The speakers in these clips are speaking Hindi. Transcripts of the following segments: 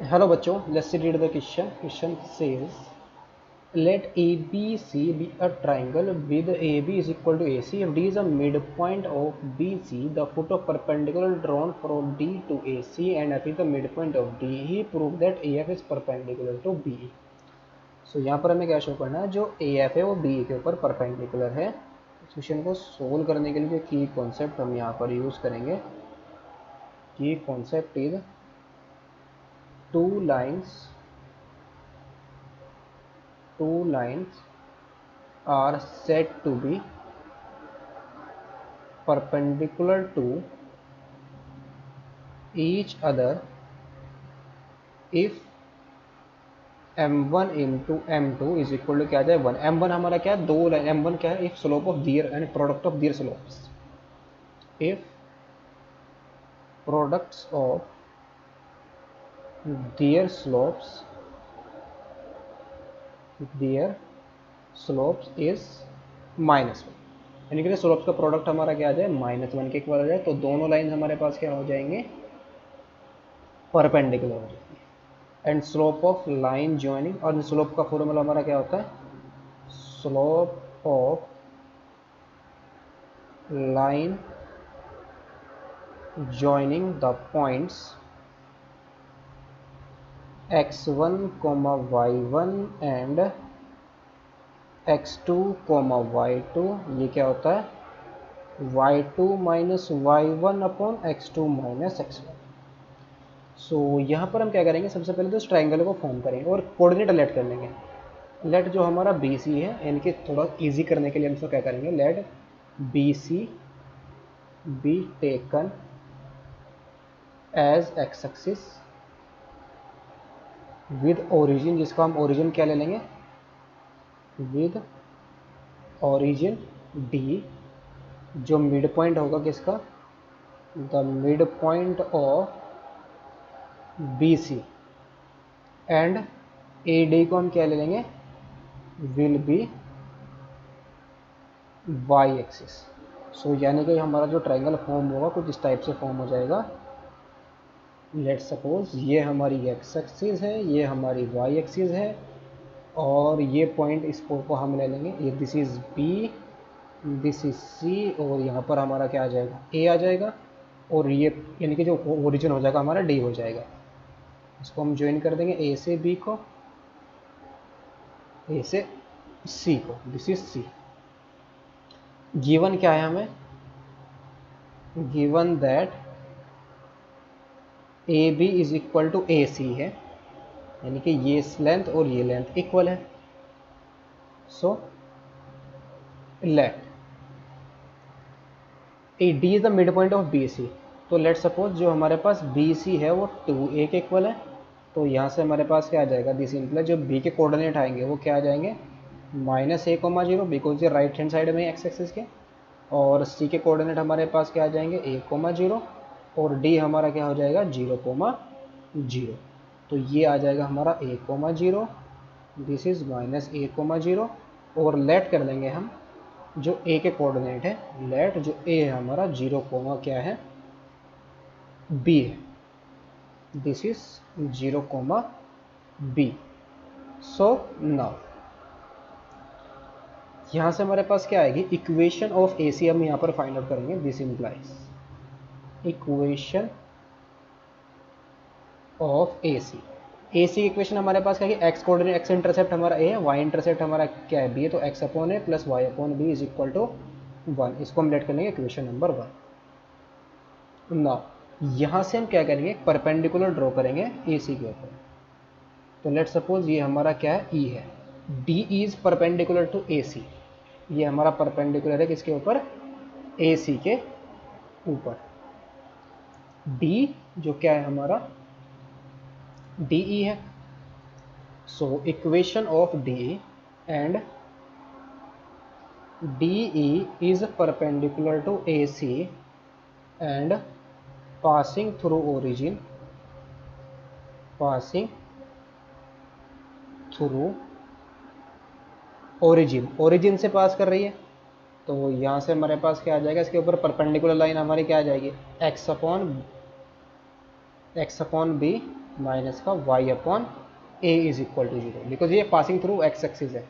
Hello बच्चों, let's read the question. Question says, let ABC be a triangle with AB is equal to AC. If D is a midpoint of BC, the foot of perpendicular drawn from D to AC and F is the midpoint of D. He proved that AF is perpendicular to BE. So यहाँ पर हमें क्या शो करना है, जो AF है वो BE के ऊपर परपेंडिकुलर है. इस क्वेश्चन को सोल्व करने के लिए की कॉन्सेप्ट हम यहाँ पर यूज़ करेंगे. की concept is two lines are said to be perpendicular to each other if m1 into m2 is equal to क्या आ जाए 1. m1 हमारा क्या है, दो लाइन. m1 क्या है, if slope of their and product of their slopes. If products of their slopes is -1, यानी कि स्लोप्स का प्रोडक्ट हमारा क्या आ जाए -1 के इक्वल आ जाए. तो दोनों लाइन हमारे पास क्या हो जाएंगे, परपेंडिकुलर हो जाएंगे. And slope of line joining, और स्लोप का फॉर्मूला हमारा क्या होता है, slope of line joining the points x1, y1 and x2, y2. ये क्या होता है, y2 minus y1 upon x2 minus x1. सो यहाँ पर हम क्या करेंगे, सबसे पहले तो इस ट्राइंगल को फॉर्म करेंगे और कोऑर्डिनेट लेट कर लेंगे. लेट जो हमारा बी सी है, इनके थोड़ा इजी करने के लिए हम इसको क्या करेंगे, let B C be taken as X axis with origin, जिसका हम ओरिजिन क्या ले लेंगे, विद ओरिजिन डी, जो मिड पॉइंट होगा किसका, the mid point of B C. And A D को हम क्या ले लेंगे, will be Y axis. So यानी कि हमारा जो ट्राइंगल फॉर्म होगा कुछ इस टाइप से फॉर्म हो जाएगा. लेट सपोज ये हमारी एक्स एक्सिस है, ये हमारी वाई एक्सिस है, और ये पॉइंट इस को हम ले लेंगे, ये this is B, this is C, और यहाँ पर हमारा क्या आ जाएगा, ए आ जाएगा. और ये यानी कि जो ओरिजिन हो जाएगा हमारा डी हो जाएगा. इसको हम ज्वाइन कर देंगे ए से बी को, ए से सी को, दिस इज सी. गिवन क्या है हमें, given that A B is equal to A C है, यानी कि ये लेंथ और ये लेंथ इक्वल है. So let A D is the mid point of B C. तो लेट सपोज जो हमारे पास बी सी है वो 2a के इक्वल है. तो यहाँ से हमारे पास क्या आ जाएगा, दिस इंप्लाइज जो बी के कोऑर्डिनेट आएंगे वो क्या आ जाएंगे, -a,0, बिकॉज ये राइट हैंड साइड में एक्स एक्सिस के. और सी के कोऑर्डिनेट हमारे पास क्या आ जाएंगे, a,0, और डी हमारा क्या हो जाएगा 0,0. तो ये आ जाएगा हमारा a,0, दिस इज -a,0. और लेट कर देंगे हम जो a के कोऑर्डिनेट है, लेट जो a है हमारा 0, क्या है, b है, this is 0, b. So now यहाँ से हमारे पास क्या आएगी, इक्वेशन ऑफ ए सी हम यहाँ पर फाइंड आउट करेंगे. This implies equation of A C. A C equation हमारे पास क्या है, एक्स कोऑर्डिनेट, एक्स इंटरसेप्ट हमारा ए है, वाई इंटरसेप्ट हमारा क्या है बी है, तो X upon A plus Y upon B is equal to 1. इसको हम लेट कर लेंगे इक्वेशन नंबर 1. नाउ यहाँ से हम क्या करेंगे, परपेंडिकुलर ड्रॉ करेंगे ए सी के ऊपर. तो लेट सपोज ये हमारा क्या है, ई है, D is perpendicular to A सी. ये हमारा परपेंडिकुलर है किसके ऊपर, ए सी के ऊपर. डी जो क्या है हमारा डी ई है. So equation of D and D E is perpendicular to A C and passing through origin, passing through origin, origin से पास कर रही है. तो यहाँ से हमारे पास क्या आ जाएगा, इसके ऊपर परपेंडिकुलर लाइन हमारी क्या आ जाएगी, x अपॉन बी माइनस का Y upon A is equal to 0, because ये पासिंग थ्रू एक्स एक्सिस है,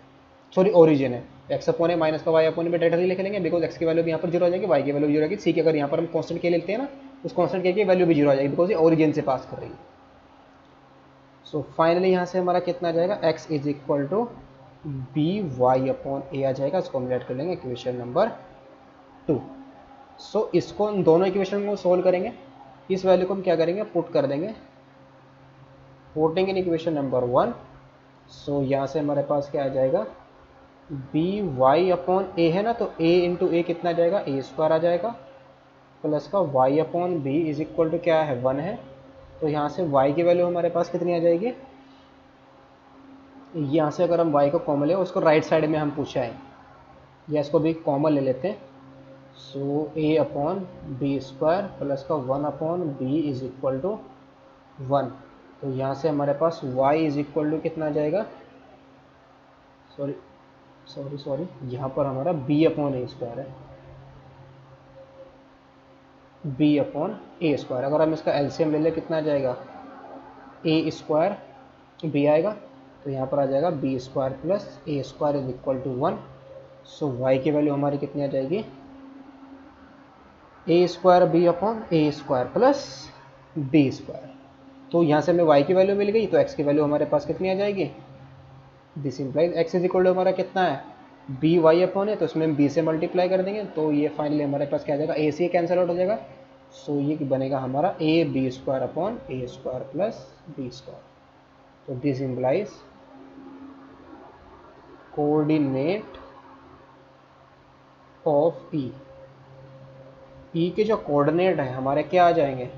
सॉरी ओरिजिन है। एक्स अपॉन ए माइनस का वाई अपॉन ए डायरेक्टली लिख लेंगे, बिकॉज एक्स की वैल्यू भी यहाँ पर जीरो आ जाएगी, वाई की वैल्यू भी जीरो आ जाएगी, सी की अगर यहाँ पर हम कॉन्स्टेंट के लेते हैं ना, उस कॉन्स्टेंट के की वैल्यू भी जीरो आ जाएगी, बिकॉज ये ओरिजिन से पास कर रही है। सो फाइनली यहाँ से हमारा कितना आ जाएगा, X is equal to B Y upon A आ जाएगा। इसको हम लेट कर लेंगे इक्वेशन नंबर 2। सो इसको हम दोनों इक्वेशन को सोल्व करेंगे, इस वैल्यू को हम क्या करेंगे, पुट कर देंगे, पुटिंग इन इक्वेशन नंबर 1। सो यहाँ से हमारे पास क्या आ जाएगा, बी वाई अपॉन ए है ना, तो ए इंटू ए कितना आ जाएगा, ए स्क्वायर आ जाएगा, प्लस का Y upon B is equal to क्या है, 1 है। तो यहाँ से y की वैल्यू हमारे पास कितनी आ जाएगी, यहाँ से अगर हम y को कॉमन ले, उसको राइट साइड में हम पूछा है, या इसको भी कॉमन ले लेते हैं। So a upon B square plus का 1 upon B is equal to 1। तो यहाँ से हमारे पास y इज इक्वल टू कितना आ जाएगा, सॉरी यहाँ पर हमारा b अपॉन ए स्क्वायर है, b अपॉन ए स्क्वायर। अगर हम इसका एलसीएम ले लें कितना आ जाएगा, ए स्क्वायर b आएगा, तो यहाँ पर आ जाएगा B square plus A square is equal to 1। So Y की वैल्यू हमारी कितनी आ जाएगी, A square B upon A square plus B square. तो यहाँ से हमें y की वैल्यू मिल गई, तो x की वैल्यू हमारे पास कितनी आ जाएगी, this implies x is equal to हमारा कितना है, बी वाई अपॉन है, तो इसमें हम b से मल्टीप्लाई कर देंगे, तो ये फाइनली हमारे पास क्या आ जाएगा, a से कैंसिल आउट हो जाएगा। सो ये बनेगा हमारा A B square upon A square plus B square. तो this implies coordinate of E के जो कोऑर्डिनेट है हमारे क्या आ जाएंगे,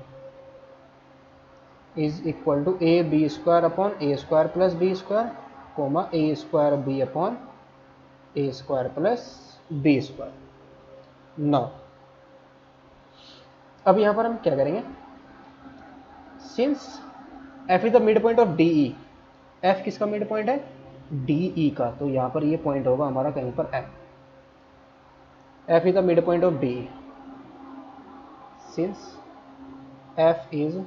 is equal to A B square upon A square plus B square, comma A square B upon A square plus B square. Now अब यहाँ पर हम क्या करेंगे, since f is the mid point of D E, f किसका मिड पॉइंट है, डी ई का, तो यहाँ पर ये पॉइंट होगा हमारा कहीं पर f is the mid point of D E, since f is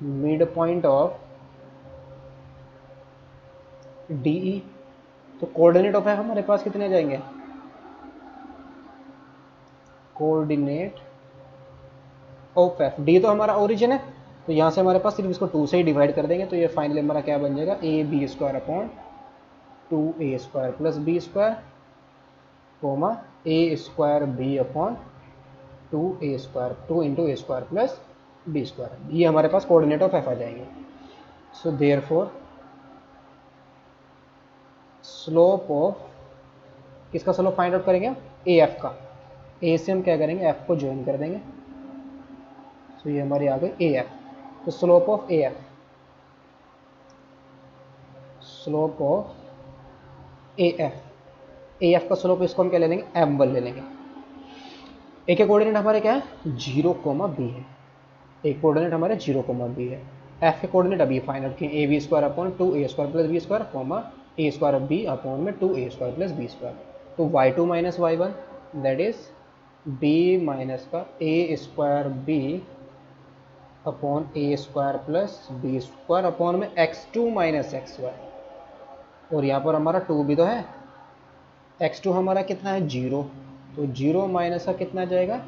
mid point of D ई, तो कोऑर्डिनेट ऑफ f हमारे पास कितने जाएंगे, कोऑर्डिनेट ऑफ f, डी तो हमारा ओरिजिन है, तो यहाँ से हमारे पास सिर्फ इसको 2 से ही डिवाइड कर देंगे, तो ये फाइनली हमारा क्या बन जाएगा, A B square upon 2a square plus B square, comma A square B upon 2a square, 2 into A square plus B square. ये हमारे पास कोऑर्डिनेट ऑफ f आ जाएंगे। सो देयरफॉर स्लोप ऑफ, किसका स्लोप फाइंड आउट करेंगे, ए एफ का, ए से हम क्या करेंगे, एफ को ज्वाइन कर देंगे, तो ये हमारी आ गई ए एफ। तो slope of A F, slope of A F का स्लोप, इसको हम क्या ले लेंगे, m1 ले लेंगे। ए के कोऑर्डिनेट हमारे क्या है, 0, b है, एक कोऑर्डिनेट हमारे 0, b है। एफ के कोऑर्डिनेट अभी फाइंड आउट किए, A B square upon 2a square plus B square, comma A square B upon में 2a square plus B square. तो y2 minus y1 that is b minus का A square B upon A square plus B square upon में x2 माइनस xy, और यहाँ पर हमारा 2 भी तो है, x2 हमारा कितना है, 0, तो 0 माइनस का कितना जाएगा,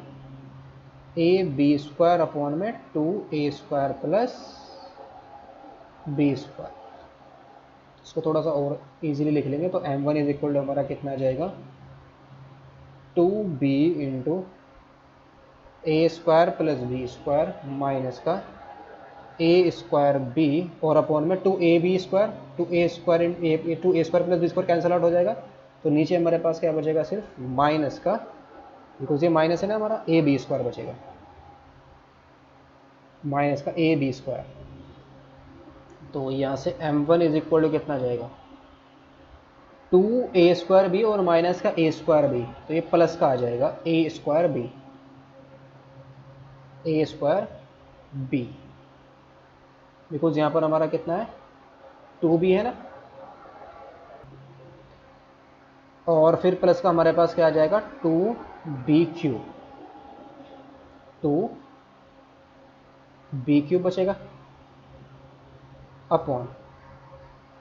ए बी स्क्वायर अपॉन में 2a square plus B square. इसको थोड़ा सा और इजीली लिख लेंगे, तो m1 इज इक्वल टू हमारा कितना जाएगा, 2b into A square plus B square minus का ए स्क्वायर बी और अपॉन में 2ab square, 2a square 2a square plus B square cancel out हो जाएगा, तो नीचे हमारे पास क्या बचेगा, सिर्फ माइनस का, बिकॉज ये माइनस है ना हमारा, ए बी स्क्वायर बचेगा, माइनस का ए बी स्क्वायर। तो यहाँ से m1 इज इक्वल टू कितना जाएगा, 2a स्क्वायर बी और माइनस का a स्क्वायर बी, तो ये प्लस का आ जाएगा a स्क्वायर बी, बिकॉज यहाँ पर हमारा कितना है, 2b है ना, और फिर प्लस का हमारे पास क्या आ जाएगा, 2b क्यूब बचेगा, अपॉन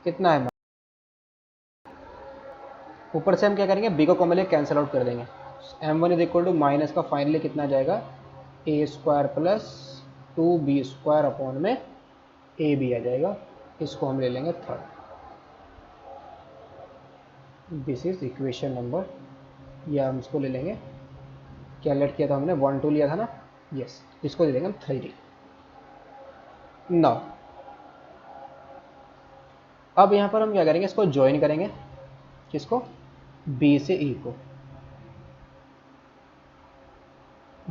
कितना है, ऊपर से हम क्या करेंगे, बी को कॉमन लेके कैंसिल आउट कर देंगे। m1 is equal to minus का फाइनली कितना आ जाएगा, A square plus 2b square upon में ए बी आ जाएगा। इसको हम ले लेंगे third. This is equation number, या हम इसको ले लेंगे, क्या लेट किया था हमने, 1 2 लिया था ना, यस, इसको ले लेंगे हम 3। नाउ अब यहाँ पर हम क्या करेंगे, इसको ज्वाइन करेंगे, किसको, बी से ई को,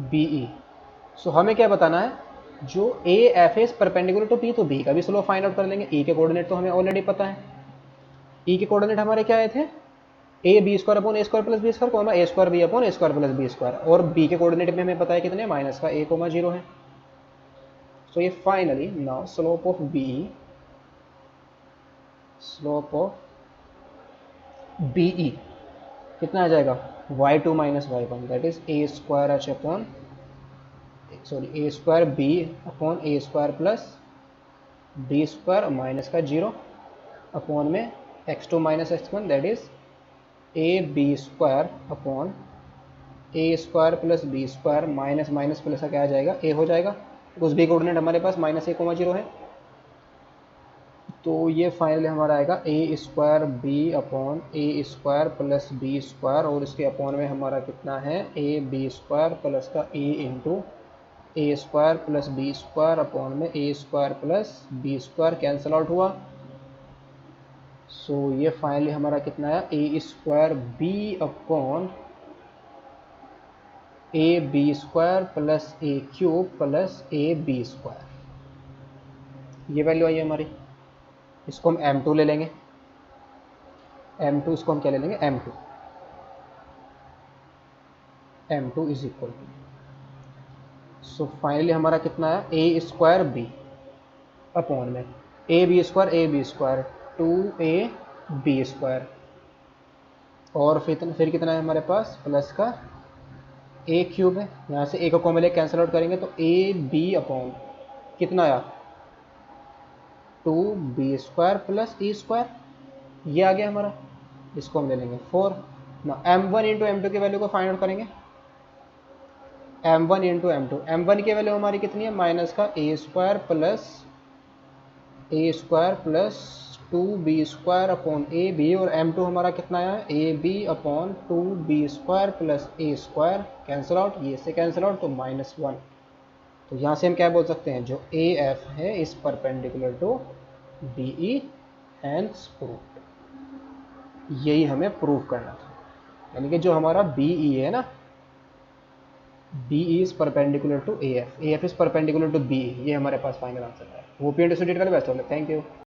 बी ई। सो हमें क्या बताना है, जो A F is perpendicular to B, तो बी का भी स्लोप फाइंड आउट कर लेंगे। ई के कोऑर्डिनेट तो हमें ऑलरेडी पता है, ई के कोऑर्डिनेट हमारे क्या आए थे, A B square upon A square plus B square comma A square B upon A square plus B square, और बी के कोऑर्डिनेट में हमें पता है कितने, माइनस का ए कोमा 0 है। सो ये finally now slope of B, slope of B E कितना आ जाएगा, y2 minus y1, that is A square H upon, sorry A square B upon A square plus B square minus का 0 अपॉन में x2 minus x1, that is A B square upon A square plus B square minus minus plus का क्या आ जाएगा, ए हो जाएगा, उस बी कोऑर्डिनेट हमारे पास माइनस ए कोमा 0 है। तो ये फाइनली हमारा आएगा ए square B upon A square plus B square, और इसके अपॉन में हमारा कितना है, ए बी स्क्वायर प्लस का A into A square plus B square upon में A square plus B square, cancel out हुआ। सो ये फाइनली हमारा कितना है, A square B upon A B square plus A cube plus A B square, ये वैल्यू आई है हमारी। इसको हम m2 ले लेंगे, m2 इसको हम क्या ले लेंगे, m2 is equal to, so finally हमारा कितना है, ए स्क्वायर बी अपॉन में A B square 2a B square, और फिर कितना है हमारे पास, प्लस का ए क्यूब है, यहाँ से ए को कॉमन लेके कैंसिल आउट करेंगे तो ए बी अपॉन कितना आया, 2b square plus E square, ये आ गया हमारा। इसको हम ले लेंगे 4। ना m1 इंटू m2 की वैल्यू को फाइंड आउट करेंगे, m1 इंटू m2 की वैल्यू हमारी कितनी है, माइनस का A square plus 2b square upon A B, और m2 हमारा कितना आया, A B upon 2b square plus A square, cancel out, ये से कैंसिल आउट तो -1। तो यहाँ से हम क्या बोल सकते हैं, जो ए एफ है is perpendicular to B E, hence proved. यही हमें प्रूव करना था, यानी कि जो हमारा बी ई है ना, B E is perpendicular to A F is perpendicular to B E, ये हमारे पास फाइनल आंसर है। Hope you understood it well, best of luck, thank you.